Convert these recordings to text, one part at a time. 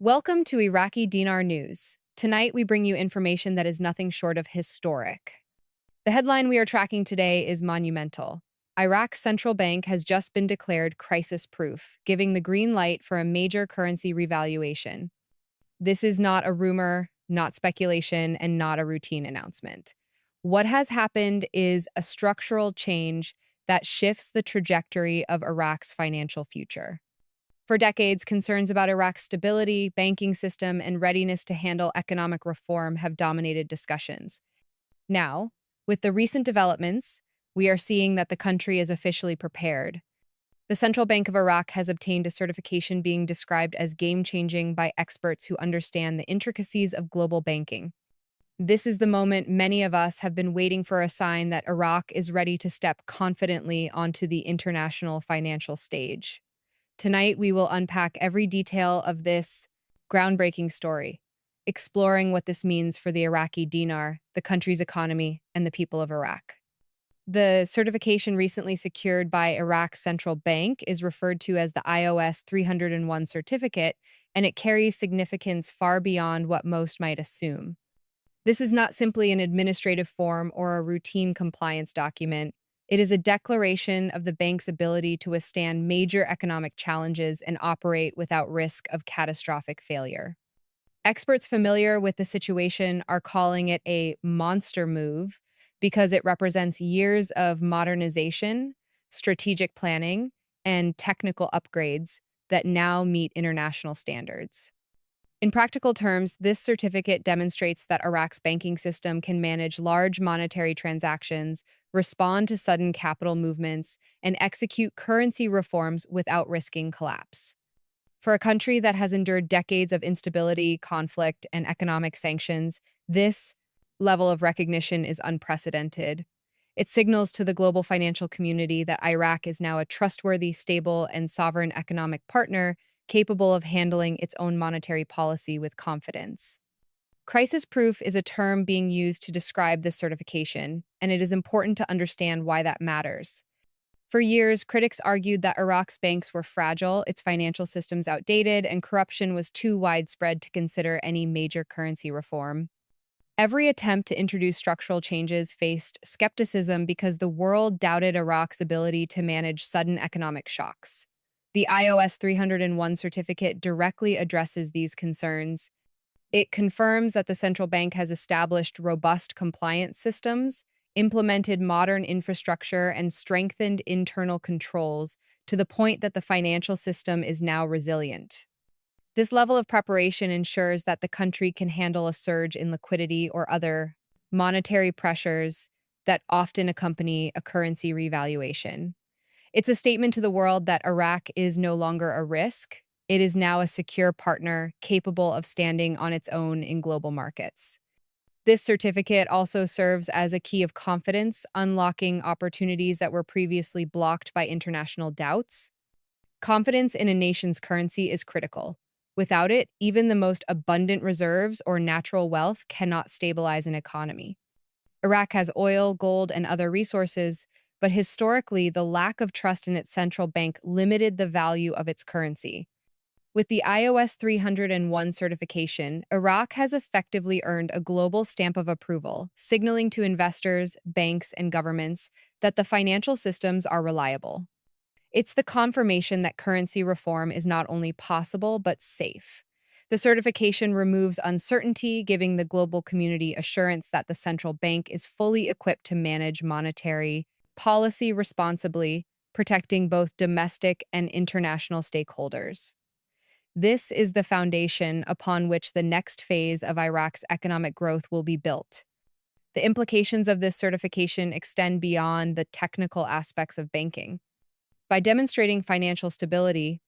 Welcome to Iraqi Dinar News. Tonight, we bring you information that is nothing short of historic. The headline we are tracking today is monumental. Iraq's central bank has just been declared crisis-proof, giving the green light for a major currency revaluation. This is not a rumor, not speculation, and not a routine announcement. What has happened is a structural change that shifts the trajectory of Iraq's financial future. For decades, concerns about Iraq's stability, banking system, and readiness to handle economic reform have dominated discussions. Now, with the recent developments, we are seeing that the country is officially prepared. The Central Bank of Iraq has obtained a certification being described as game-changing by experts who understand the intricacies of global banking. This is the moment many of us have been waiting for, a sign that Iraq is ready to step confidently onto the international financial stage. Tonight, we will unpack every detail of this groundbreaking story, exploring what this means for the Iraqi dinar, the country's economy, and the people of Iraq. The certification recently secured by Iraq's central bank is referred to as the iOS 301 certificate, and it carries significance far beyond what most might assume. This is not simply an administrative form or a routine compliance document. It is a declaration of the bank's ability to withstand major economic challenges and operate without risk of catastrophic failure. Experts familiar with the situation are calling it a monster move because it represents years of modernization, strategic planning, and technical upgrades that now meet international standards. In practical terms, this certificate demonstrates that Iraq's banking system can manage large monetary transactions, respond to sudden capital movements, and execute currency reforms without risking collapse. For a country that has endured decades of instability, conflict, and economic sanctions, this level of recognition is unprecedented. It signals to the global financial community that Iraq is now a trustworthy, stable, and sovereign economic partner capable of handling its own monetary policy with confidence. Crisis-proof is a term being used to describe this certification, and it is important to understand why that matters. For years, critics argued that Iraq's banks were fragile, its financial systems outdated, and corruption was too widespread to consider any major currency reform. Every attempt to introduce structural changes faced skepticism because the world doubted Iraq's ability to manage sudden economic shocks. The iOS 301 certificate directly addresses these concerns. It confirms that the central bank has established robust compliance systems, implemented modern infrastructure, and strengthened internal controls to the point that the financial system is now resilient. This level of preparation ensures that the country can handle a surge in liquidity or other monetary pressures that often accompany a currency revaluation. It's a statement to the world that Iraq is no longer a risk. It is now a secure partner capable of standing on its own in global markets. This certificate also serves as a key of confidence, unlocking opportunities that were previously blocked by international doubts. Confidence in a nation's currency is critical. Without it, even the most abundant reserves or natural wealth cannot stabilize an economy. Iraq has oil, gold, and other resources, but historically, the lack of trust in its central bank limited the value of its currency. With the iOS 301 certification, Iraq has effectively earned a global stamp of approval, signaling to investors, banks, and governments that the financial systems are reliable. It's the confirmation that currency reform is not only possible, but safe. The certification removes uncertainty, giving the global community assurance that the central bank is fully equipped to manage monetary policy responsibly, protecting both domestic and international stakeholders. This is the foundation upon which the next phase of Iraq's economic growth will be built. The implications of this certification extend beyond the technical aspects of banking. By demonstrating financial stability,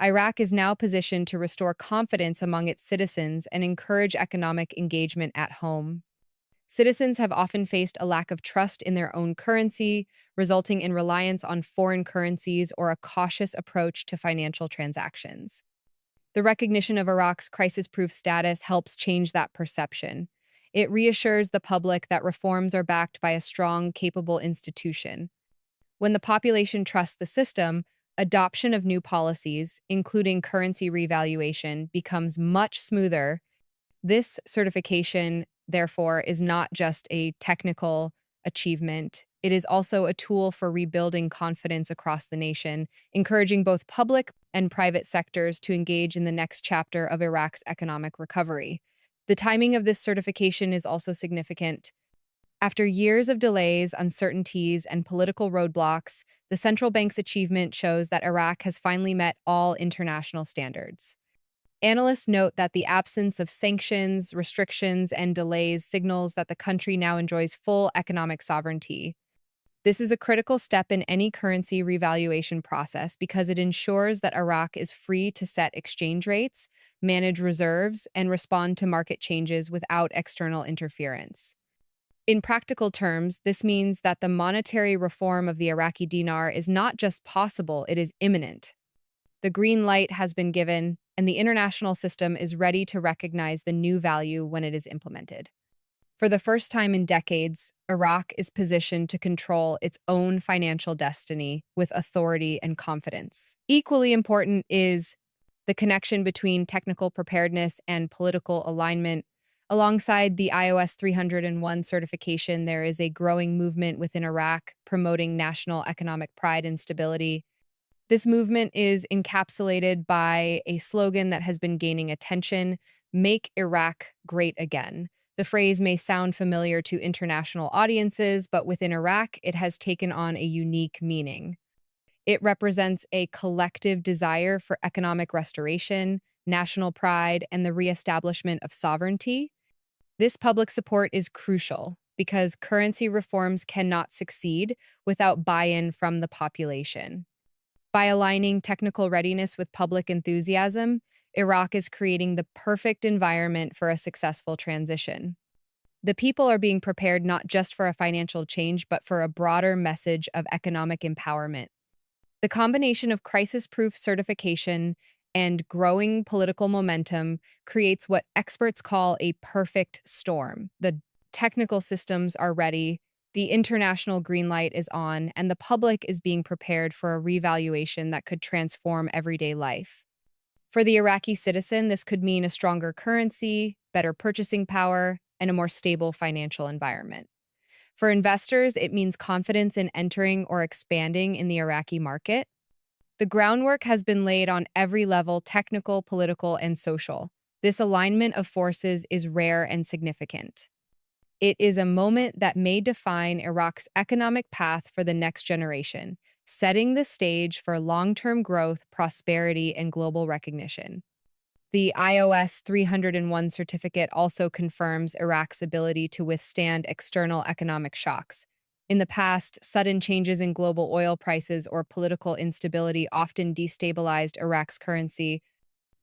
Iraq is now positioned to restore confidence among its citizens and encourage economic engagement at home. Citizens have often faced a lack of trust in their own currency, resulting in reliance on foreign currencies or a cautious approach to financial transactions. The recognition of Iraq's crisis-proof status helps change that perception. It reassures the public that reforms are backed by a strong, capable institution. When the population trusts the system, Adoption of new policies, including currency revaluation, becomes much smoother. This certification, therefore, is not just a technical achievement. It is also a tool for rebuilding confidence across the nation, encouraging both public and private sectors to engage in the next chapter of Iraq's economic recovery. The timing of this certification is also significant. After years of delays, uncertainties, and political roadblocks, the central bank's achievement shows that Iraq has finally met all international standards. Analysts note that the absence of sanctions, restrictions, and delays signals that the country now enjoys full economic sovereignty. This is a critical step in any currency revaluation process because it ensures that Iraq is free to set exchange rates, manage reserves, and respond to market changes without external interference. In practical terms, this means that the monetary reform of the Iraqi dinar is not just possible, it is imminent. The green light has been given, and the international system is ready to recognize the new value when it is implemented. For the first time in decades, Iraq is positioned to control its own financial destiny with authority and confidence. Equally important is the connection between technical preparedness and political alignment. Alongside the iOS 301 certification, there is a growing movement within Iraq promoting national economic pride and stability. This movement is encapsulated by a slogan that has been gaining attention: "Make Iraq Great Again." The phrase may sound familiar to international audiences, but within Iraq, it has taken on a unique meaning. It represents a collective desire for economic restoration, national pride, and the reestablishment of sovereignty. This public support is crucial because currency reforms cannot succeed without buy-in from the population. By aligning technical readiness with public enthusiasm, Iraq is creating the perfect environment for a successful transition. The people are being prepared not just for a financial change, but for a broader message of economic empowerment. The combination of crisis-proof certification and growing political momentum creates what experts call a perfect storm. The technical systems are ready, the international green light is on, and the public is being prepared for a revaluation that could transform everyday life. For the Iraqi citizen, this could mean a stronger currency, better purchasing power, and a more stable financial environment. For investors, it means confidence in entering or expanding in the Iraqi market. The groundwork has been laid on every level: technical, political, and social. This alignment of forces is rare and significant. It is a moment that may define Iraq's economic path for the next generation, setting the stage for long-term growth, prosperity, and global recognition. The iOS 301 certificate also confirms Iraq's ability to withstand external economic shocks. In the past, sudden changes in global oil prices or political instability often destabilized Iraq's currency.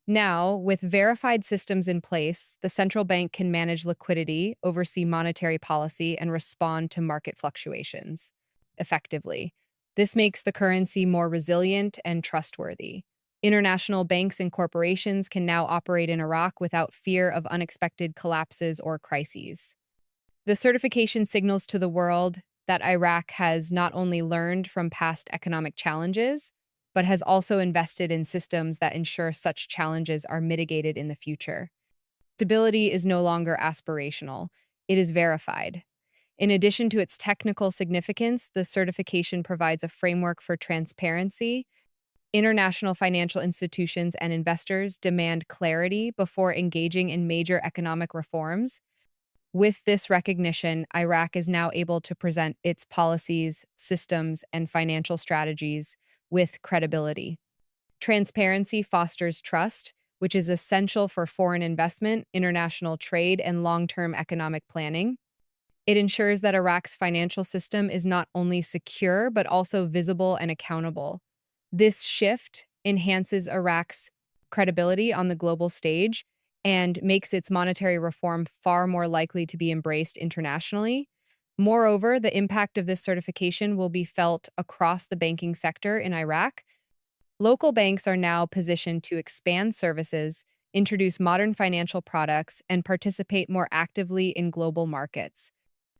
Now, with verified systems in place, the central bank can manage liquidity, oversee monetary policy, and respond to market fluctuations effectively. This makes the currency more resilient and trustworthy. International banks and corporations can now operate in Iraq without fear of unexpected collapses or crises. The certification signals to the world that Iraq has not only learned from past economic challenges, but has also invested in systems that ensure such challenges are mitigated in the future. Stability is no longer aspirational, it is verified. In addition to its technical significance, the certification provides a framework for transparency. International financial institutions and investors demand clarity before engaging in major economic reforms. With this recognition, Iraq is now able to present its policies, systems, and financial strategies with credibility. Transparency fosters trust, which is essential for foreign investment, international trade, and long-term economic planning. It ensures that Iraq's financial system is not only secure, but also visible and accountable. This shift enhances Iraq's credibility on the global stage and makes its monetary reform far more likely to be embraced internationally. Moreover, the impact of this certification will be felt across the banking sector in Iraq. Local banks are now positioned to expand services, introduce modern financial products, and participate more actively in global markets.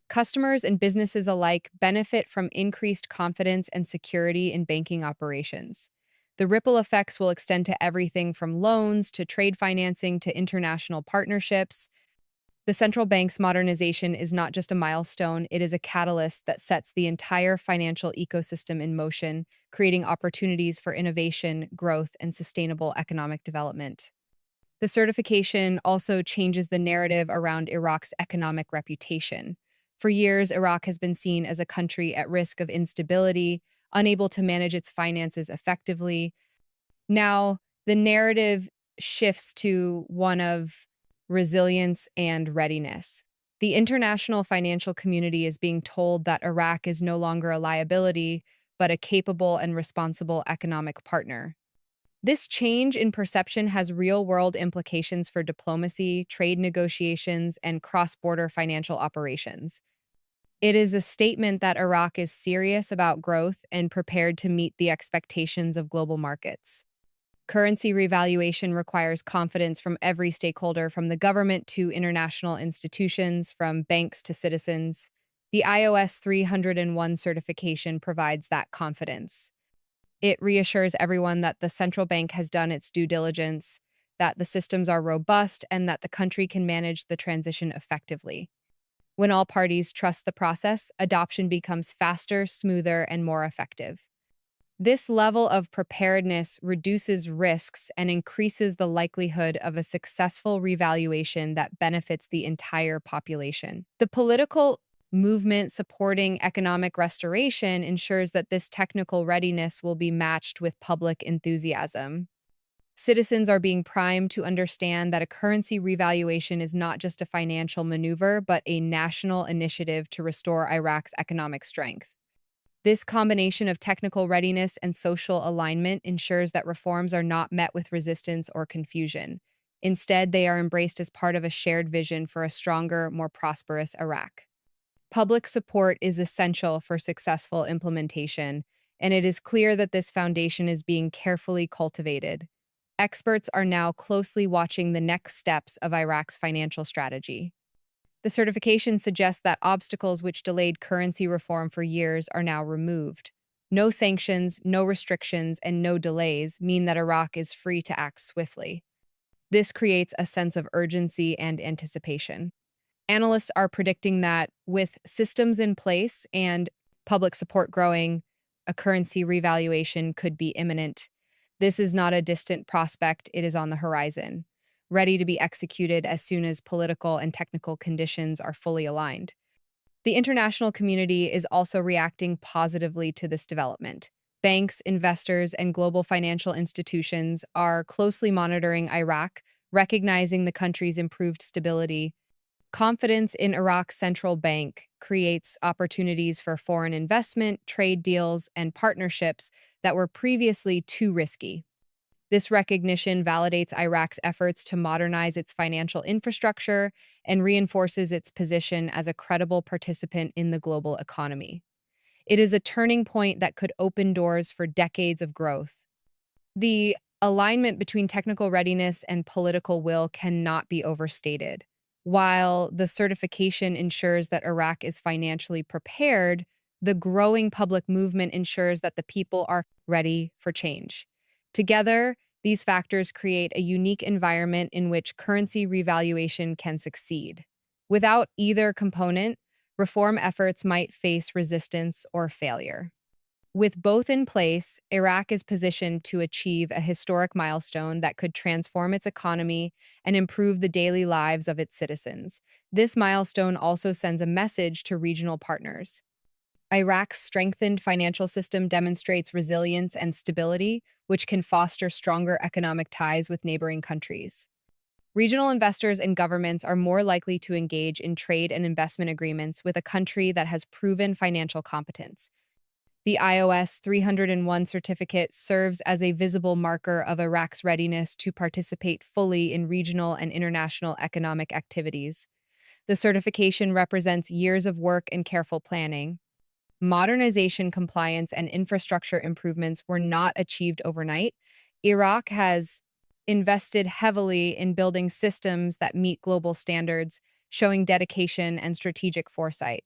Customers and businesses alike benefit from increased confidence and security in banking operations. The ripple effects will extend to everything from loans to trade financing to international partnerships. The central bank's modernization is not just a milestone, it is a catalyst that sets the entire financial ecosystem in motion, creating opportunities for innovation, growth, and sustainable economic development. The certification also changes the narrative around Iraq's economic reputation. For years, Iraq has been seen as a country at risk of instability, unable to manage its finances effectively. Now, the narrative shifts to one of resilience and readiness. The international financial community is being told that Iraq is no longer a liability, but a capable and responsible economic partner. This change in perception has real-world implications for diplomacy, trade negotiations, and cross-border financial operations. It is a statement that Iraq is serious about growth and prepared to meet the expectations of global markets. Currency revaluation requires confidence from every stakeholder, from the government to international institutions, from banks to citizens. The iOS 301 certification provides that confidence. It reassures everyone that the central bank has done its due diligence, that the systems are robust, and that the country can manage the transition effectively. When all parties trust the process, adoption becomes faster, smoother, and more effective. This level of preparedness reduces risks and increases the likelihood of a successful revaluation that benefits the entire population. The political movement supporting economic restoration ensures that this technical readiness will be matched with public enthusiasm. Citizens are being primed to understand that a currency revaluation is not just a financial maneuver, but a national initiative to restore Iraq's economic strength. This combination of technical readiness and social alignment ensures that reforms are not met with resistance or confusion. Instead, they are embraced as part of a shared vision for a stronger, more prosperous Iraq. Public support is essential for successful implementation, and it is clear that this foundation is being carefully cultivated. Experts are now closely watching the next steps of Iraq's financial strategy. The certification suggests that obstacles which delayed currency reform for years are now removed. No sanctions, no restrictions, and no delays mean that Iraq is free to act swiftly. This creates a sense of urgency and anticipation. Analysts are predicting that with systems in place and public support growing, a currency revaluation could be imminent. This is not a distant prospect, it is on the horizon, ready to be executed as soon as political and technical conditions are fully aligned. The international community is also reacting positively to this development. Banks, investors, and global financial institutions are closely monitoring Iraq, recognizing the country's improved stability. Confidence in Iraq's central bank creates opportunities for foreign investment, trade deals, and partnerships that were previously too risky. This recognition validates Iraq's efforts to modernize its financial infrastructure and reinforces its position as a credible participant in the global economy. It is a turning point that could open doors for decades of growth. The alignment between technical readiness and political will cannot be overstated. While the certification ensures that Iraq is financially prepared, the growing public movement ensures that the people are ready for change. Together, these factors create a unique environment in which currency revaluation can succeed. Without either component, reform efforts might face resistance or failure. With both in place, Iraq is positioned to achieve a historic milestone that could transform its economy and improve the daily lives of its citizens. This milestone also sends a message to regional partners. Iraq's strengthened financial system demonstrates resilience and stability, which can foster stronger economic ties with neighboring countries. Regional investors and governments are more likely to engage in trade and investment agreements with a country that has proven financial competence. The iOS 301 certificate serves as a visible marker of Iraq's readiness to participate fully in regional and international economic activities. The certification represents years of work and careful planning. Modernization, compliance, and infrastructure improvements were not achieved overnight. Iraq has invested heavily in building systems that meet global standards, showing dedication and strategic foresight.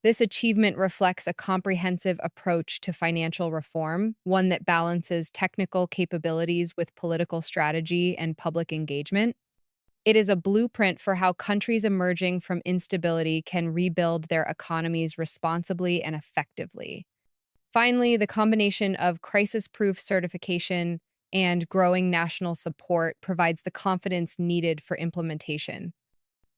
This achievement reflects a comprehensive approach to financial reform, one that balances technical capabilities with political strategy and public engagement. It is a blueprint for how countries emerging from instability can rebuild their economies responsibly and effectively. Finally, the combination of crisis-proof certification and growing national support provides the confidence needed for implementation.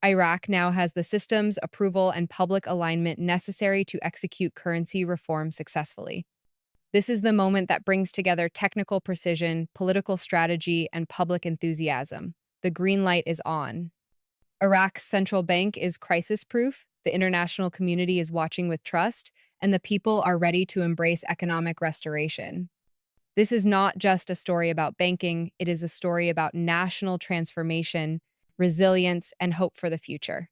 Iraq now has the systems, approval, and public alignment necessary to execute currency reform successfully. This is the moment that brings together technical precision, political strategy, and public enthusiasm. The green light is on. Iraq's central bank is crisis-proof, the international community is watching with trust, and the people are ready to embrace economic restoration. This is not just a story about banking, it is a story about national transformation, resilience, and hope for the future.